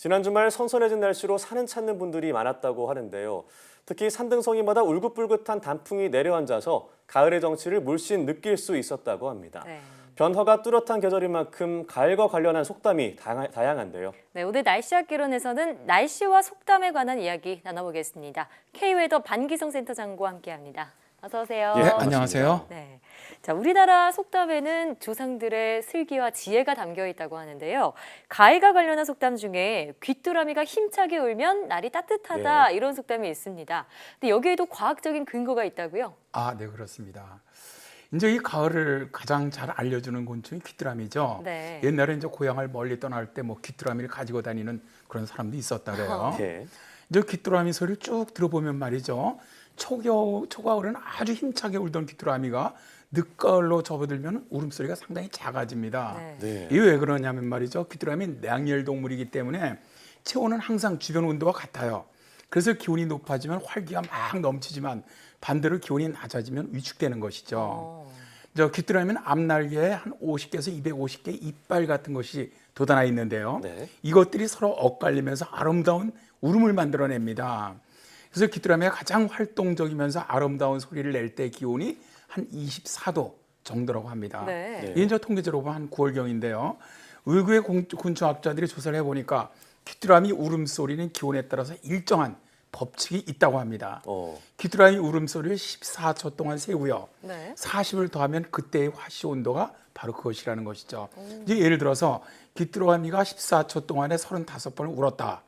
지난 주말 선선해진 날씨로 산을 찾는 분들이 많았다고 하는데요. 특히 산등성이마다 울긋불긋한 단풍이 내려앉아서 가을의 정취를 물씬 느낄 수 있었다고 합니다. 네. 변화가 뚜렷한 계절인 만큼 가을과 관련한 속담이 다양한데요. 네, 오늘 날씨 학개론에서는 날씨와 속담에 관한 이야기 나눠보겠습니다. K웨더 반기성 센터장과 함께합니다. 어서 오세요. 네, 안녕하세요. 네, 자, 우리나라 속담에는 조상들의 슬기와 지혜가 담겨 있다고 하는데요. 가을과 관련한 속담 중에 귀뚜라미가 힘차게 울면 날이 따뜻하다 이런 속담이 있습니다. 근데 여기에도 과학적인 근거가 있다고요? 네, 그렇습니다. 이제 이 가을을 가장 잘 알려주는 곤충이 귀뚜라미죠. 네. 옛날에 이제 고향을 멀리 떠날 때 뭐 귀뚜라미를 가지고 다니는 그런 사람도 있었다 그래요. 네. 이제 귀뚜라미 소리를 쭉 들어보면 말이죠. 초가을은 아주 힘차게 울던 귀뚜라미가 늦가을로 접어들면 울음소리가 상당히 작아집니다. 네. 이게 왜 그러냐면 말이죠. 귀뚜라미는 냉열 동물이기 때문에 체온은 항상 주변 온도와 같아요. 그래서 기온이 높아지면 활기가 막 넘치지만 반대로 기온이 낮아지면 위축되는 것이죠. 귀뚜라미는 앞날개에 한 50개에서 250개 이빨 같은 것이 돋아나 있는데요. 네. 이것들이 서로 엇갈리면서 아름다운 울음을 만들어냅니다. 그래서 귀뚜라미가 가장 활동적이면서 아름다운 소리를 낼 때 기온이 한 24도 정도라고 합니다. 네. 이게 이제 통계적으로 보면 한 9월경인데요. 의구의 곤충학자들이 조사를 해보니까 귀뚜라미 울음소리는 기온에 따라서 일정한 법칙이 있다고 합니다. 귀뚜라미 울음소리를 14초 동안 세고요. 네. 40을 더하면 그때의 화씨 온도가 바로 그것이라는 것이죠. 이제 예를 들어서 귀뚜라미가 14초 동안에 35번을 울었다.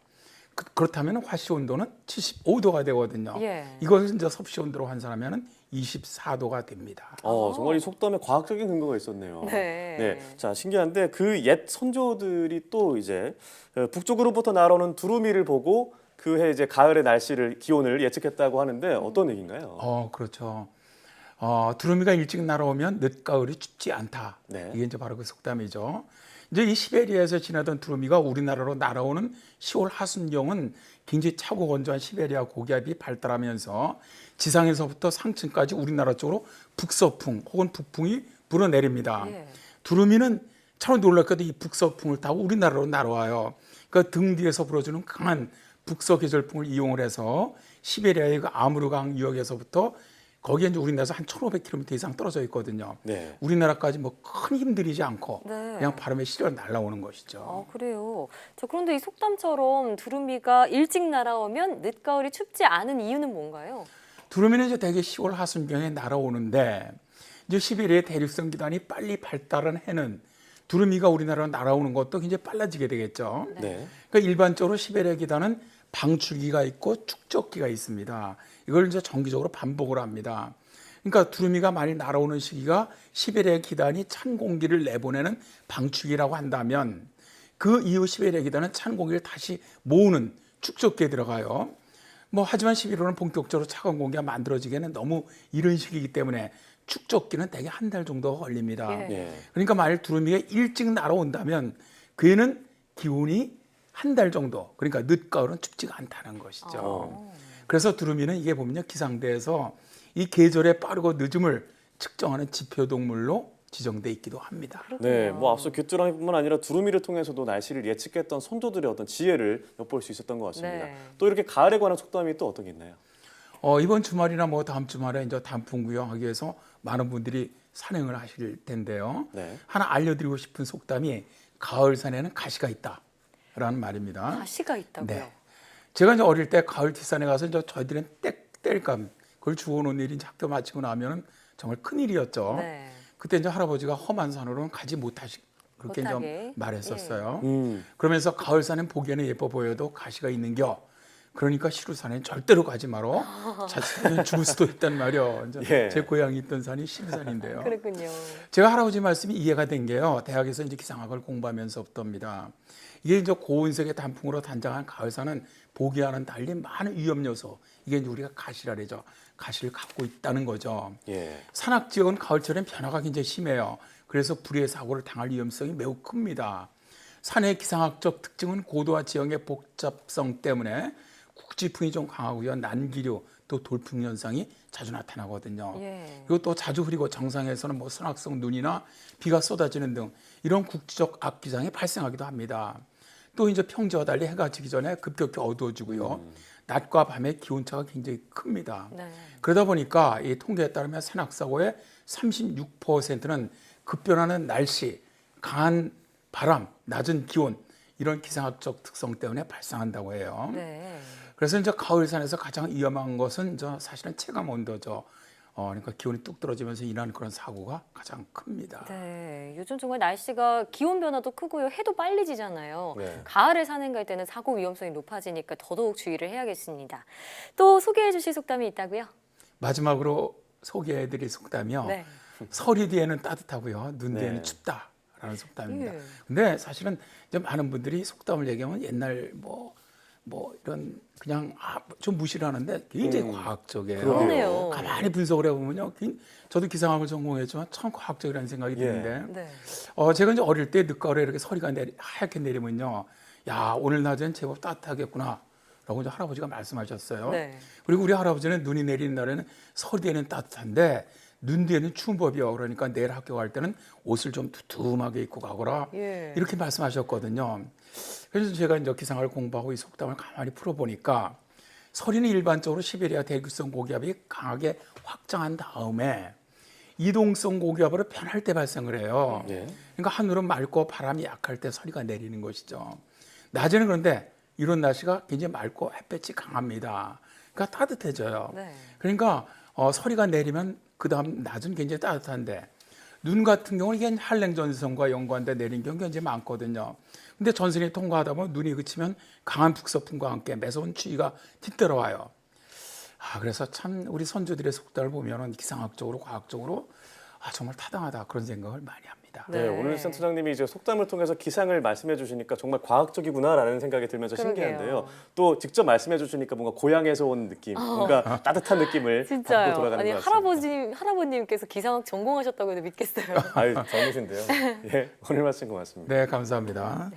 그렇다면 화씨 온도는 75도가 되거든요. 예. 이것을 이제 섭씨 온도로 환산하면 24도가 됩니다. 정말 이 속담에 과학적인 근거가 있었네요. 네. 자, 신기한데 그 옛 선조들이 또 이제 북쪽으로부터 날아오는 두루미를 보고 그해 이제 가을의 날씨를 기온을 예측했다고 하는데 어떤 얘기인가요? 그렇죠. 두루미가 일찍 날아오면 늦가을이 춥지 않다. 네. 이게 이제 바로 그 속담이죠. 이제 이 시베리아에서 지나던 두루미가 우리나라로 날아오는 10월 하순경은 굉장히 차고 건조한 시베리아 고기압이 발달하면서 지상에서부터 상층까지 우리나라 쪽으로 북서풍 혹은 북풍이 불어내립니다. 예. 두루미는 참 놀랍게도 이 북서풍을 타고 우리나라로 날아와요. 그러니까 등 뒤에서 불어주는 강한 북서 계절풍을 이용을 해서 시베리아의 그 아무르강 유역에서부터 거기에 이제 우리나라에서 한 1,500km 이상 떨어져 있거든요. 네. 우리나라까지 뭐 큰 힘들이지 않고 네. 그냥 바람에 실려 날아오는 것이죠. 그래요. 자, 그런데 이 속담처럼 두루미가 일찍 날아오면 늦가을이 춥지 않은 이유는 뭔가요? 두루미는 이제 대개 10월 하순경에 날아오는데 이제 시베리아의 대륙성 기단이 빨리 발달한 해는 두루미가 우리나라로 날아오는 것도 굉장히 빨라지게 되겠죠. 네. 그러니까 일반적으로 시베리아 기단은 방출기가 있고 축적기가 있습니다. 이걸 이제 정기적으로 반복을 합니다. 그러니까 두루미가 많이 날아오는 시기가 시베리아 기단이 찬 공기를 내보내는 방출기라고 한다면 그 이후 시베리아 기단은 찬 공기를 다시 모으는 축적기에 들어가요. 하지만 11월은 본격적으로 차가운 공기가 만들어지기에는 너무 이른 시기이기 때문에 축적기는 대개 한 달 정도가 걸립니다. 예. 그러니까 만약 두루미가 일찍 날아온다면 그 애는 기온이 한 달 정도, 그러니까 늦가을은 춥지가 않다는 것이죠. 그래서 두루미는 이게 보면요, 기상대에서 이 계절의 빠르고 늦음을 측정하는 지표 동물로 지정돼 있기도 합니다. 네, 앞서 귀뚜라미뿐만 아니라 두루미를 통해서도 날씨를 예측했던 선조들의 어떤 지혜를 엿볼 수 있었던 것 같습니다. 네. 또 이렇게 가을에 관한 속담이 또 어떤 게 있나요? 이번 주말이나 다음 주말에 이제 단풍 구경하기 위해서 많은 분들이 산행을 하실 텐데요. 네. 하나 알려드리고 싶은 속담이 가을 산에는 가시가 있다라는 말입니다. 가시가 있다고요? 네. 제가 이제 어릴 때 가을 뒷산에 가서 이제 저희들은 땔감 그걸 주워놓은 일이 이제 학교 마치고 나면은 정말 큰 일이었죠. 네. 그때 이제 할아버지가 험한 산으로는 가지 그렇게 못하게. 좀 말했었어요. 음. 그러면서 가을 산은 보기에는 예뻐 보여도 가시가 있는겨. 그러니까 시루산엔 절대로 가지 마라. 자칫하면 죽을 수도 있단 말이요. 예. 제 고향이 있던 산이 시루산인데요. 그렇군요. 제가 할아버지 말씀이 이해가 된 게요. 대학에서 이제 기상학을 공부하면서부터입니다. 이게 이제 고운색의 단풍으로 단장한 가을산은 보기와는 달리 많은 위험 요소, 이게 이제 우리가 가시라 그러죠. 가시를 갖고 있다는 거죠. 예. 산악 지역은 가을철엔 변화가 굉장히 심해요. 그래서 불의의 사고를 당할 위험성이 매우 큽니다. 산의 기상학적 특징은 고도와 지형의 복잡성 때문에 국지풍이 좀 강하고요. 난기류 또 돌풍 현상이 자주 나타나거든요. 예. 그리고 또 자주 흐리고 정상에서는 선악성 눈이나 비가 쏟아지는 등 이런 국지적 악기상이 발생하기도 합니다. 또 이제 평지와 달리 해가 지기 전에 급격히 어두워지고요. 낮과 밤의 기온차가 굉장히 큽니다. 네. 그러다 보니까 이 통계에 따르면 산악사고의 36%는 급변하는 날씨, 강한 바람, 낮은 기온 이런 기상학적 특성 때문에 발생한다고 해요. 네. 그래서 이제 가을산에서 가장 위험한 것은 사실은 체감 온도죠. 그러니까 기온이 뚝 떨어지면서 일어나는 그런 사고가 가장 큽니다. 네, 요즘 정말 날씨가 기온 변화도 크고요. 해도 빨리 지잖아요. 네. 가을에 산행 갈 때는 사고 위험성이 높아지니까 더더욱 주의를 해야겠습니다. 또 소개해 주실 속담이 있다고요? 마지막으로 소개해드릴 속담이요. 네. 서리 뒤에는 따뜻하고요, 눈 뒤에는 네. 춥다라는 속담입니다. 예. 근데 사실은 이제 많은 분들이 속담을 얘기하면 옛날 뭐 이런 그냥 좀 무시를 하는데 굉장히 과학적이에요. 그러네요. 가만히 분석을 해보면요, 저도 기상학을 전공했지만 참 과학적이라는 생각이 예. 드는데, 네. 제가 이제 어릴 때 늦가을에 이렇게 서리가 하얗게 내리면요, 야 오늘 낮엔 제법 따뜻하겠구나. 라고 이제 할아버지가 말씀하셨어요. 네. 그리고 우리 할아버지는 눈이 내리는 날에는 서리 뒤에는 따뜻한데 눈 뒤에는 추운 법이요. 그러니까 내일 학교 갈 때는 옷을 좀 두툼하게 입고 가거라. 예. 이렇게 말씀하셨거든요. 그래서 제가 이제 기상을 공부하고 이 속담을 가만히 풀어보니까 서리는 일반적으로 시베리아 대륙성 고기압이 강하게 확장한 다음에 이동성 고기압으로 변할 때 발생을 해요. 예. 그러니까 하늘은 맑고 바람이 약할 때 서리가 내리는 것이죠. 낮에는 그런데 이런 날씨가 굉장히 맑고 햇볕이 강합니다. 그러니까 따뜻해져요. 네. 그러니까 서리가 내리면 그 다음 낮은 굉장히 따뜻한데 눈 같은 경우는 이게 한랭전선과 연관돼 내린 경우가 굉장히 많거든요. 근데 전선이 통과하다 보면 눈이 그치면 강한 북서풍과 함께 매서운 추위가 뒤따라와요. 그래서 참 우리 선조들의 속담을 보면은 기상학적으로 과학적으로 정말 타당하다 그런 생각을 많이 합니다. 네, 네. 오늘 센터장님이 이제 속담을 통해서 기상을 말씀해 주시니까 정말 과학적이구나라는 생각이 들면서 그러게요. 신기한데요. 또 직접 말씀해 주시니까 뭔가 고향에서 온 느낌, 뭔가 따뜻한 느낌을 받고 진짜요. 돌아가는 아니 것 같습니다. 할아버님께서 기상학 전공하셨다고 해도 믿겠어요. 아유, 젊으신데요. 예, 오늘 말씀 고맙습니다. 네, 감사합니다. 네.